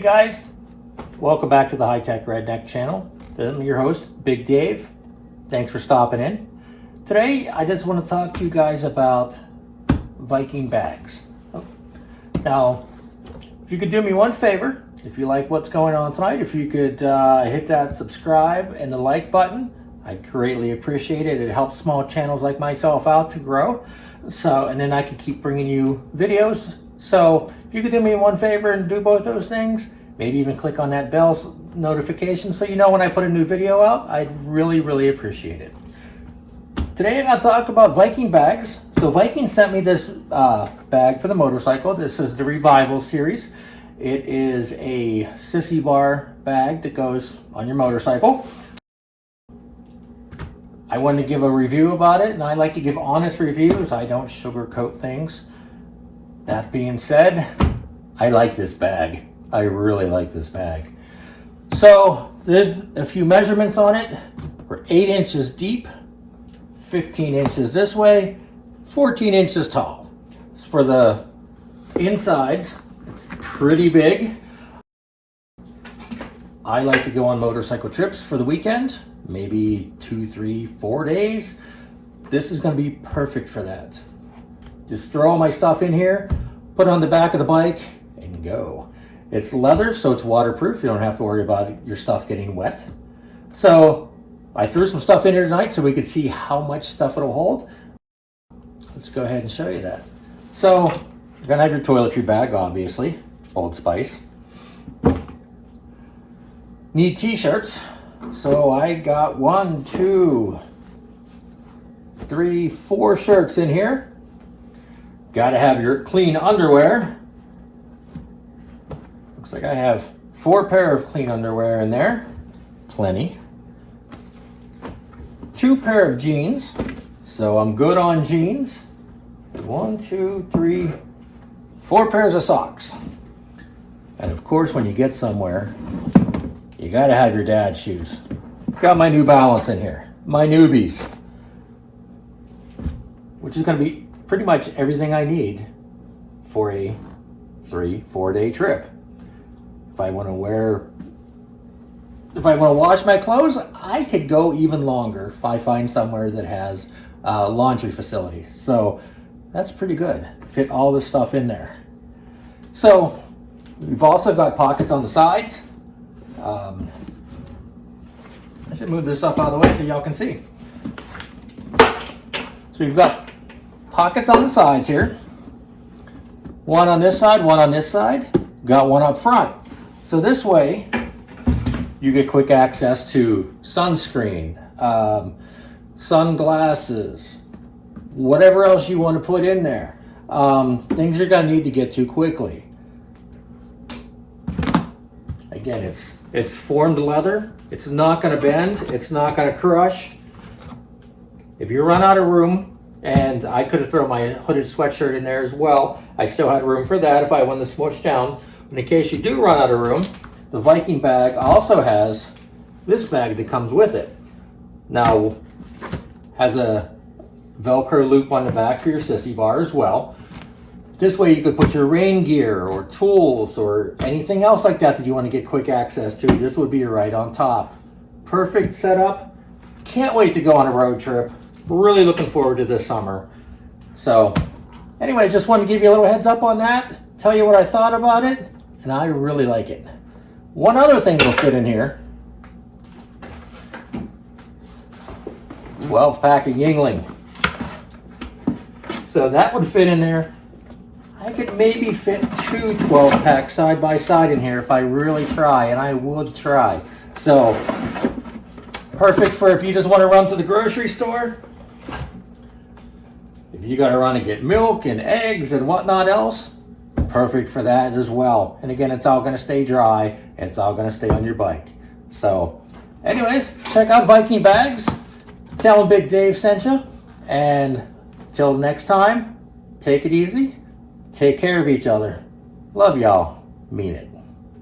guys, welcome back to the Hi.tech.redneck channel. I'm your host, Big Dave. Thanks for stopping in. Today, I just want to talk to you guys about Viking bags. Now, if you could do me one favor, if you like what's going on tonight, if you could hit that subscribe and the like button, I'd greatly appreciate it. It helps small channels like myself out to grow. And then I can keep bringing you videos. So if you could do me one favor and do both those things, maybe even click on that bell notification so you know when I put a new video out, I'd really appreciate it. Today I'm going to talk about Viking bags. So Viking sent me this bag for the motorcycle. This is the Revival series. It is a sissy bar bag that goes on your motorcycle. I wanted to give a review about it, and I like to give honest reviews. I don't sugarcoat things. That being said, I like this bag. I really like this bag. So there's a few measurements on it. We're 8 inches deep, 15 inches this way, 14 inches tall. As for the insides, it's pretty big. I like to go on motorcycle trips for the weekend, maybe 2, 3, 4 days. This is going to be perfect for that. Just throw all my stuff in here, put it on the back of the bike, and go. It's leather, so it's waterproof. You don't have to worry about your stuff getting wet. So I threw some stuff in here tonight so we could see how much stuff it'll hold. Let's go ahead and show you that. So you're going to have your toiletry bag, obviously. Old Spice. Need t-shirts. So I got 1, 2, 3, 4 shirts in here. Got to have your clean underwear. Looks like I have 4 pair of clean underwear in there. Plenty. 2 pair of jeans. So I'm good on jeans. 1, 2, 3, 4 pairs of socks. And of course, when you get somewhere, you got to have your dad's shoes. Got my New Balance in here. My newbies. Which is going to be pretty much everything I need for a 3-4 day trip. If I want to wash my clothes, I could go even longer if I find somewhere that has a laundry facility. So that's pretty good. Fit all this stuff in there. So we've also got pockets on the sides. I should move this stuff out of the way so y'all can see. So we've got pockets on the sides here. One on this side, one on this side. Got one up front. So this way, you get quick access to sunscreen, sunglasses, whatever else you want to put in there. Things you're going to need to get to quickly. Again, it's formed leather. It's not going to bend. It's not going to crush. If you run out of room, and I could have thrown my hooded sweatshirt in there as well, I still had room for that if I wanted to smush down. But in case you do run out of room, the Viking bag also has this bag that comes with it. Now, has a Velcro loop on the back for your sissy bar as well. This way you could put your rain gear or tools or anything else like that you want to get quick access to. This would be right on top. Perfect setup. Can't wait to go on a road trip. Really looking forward to this summer. So anyway, just wanted to give you a little heads up on that, tell you what I thought about it, and I really like it. One other thing that'll fit in here, 12 pack of Yingling. So that would fit in there. I could maybe fit 2 12 packs side by side in here if I really try, and I would try. So perfect for if you just want to run to the grocery store. If you got to run and get milk and eggs and whatnot else, perfect for that as well. And again, it's all going to stay dry and it's all going to stay on your bike. So anyways, check out Viking bags. Tell them Big Dave sent you. And till next time, take it easy. Take care of each other. Love y'all. Mean it.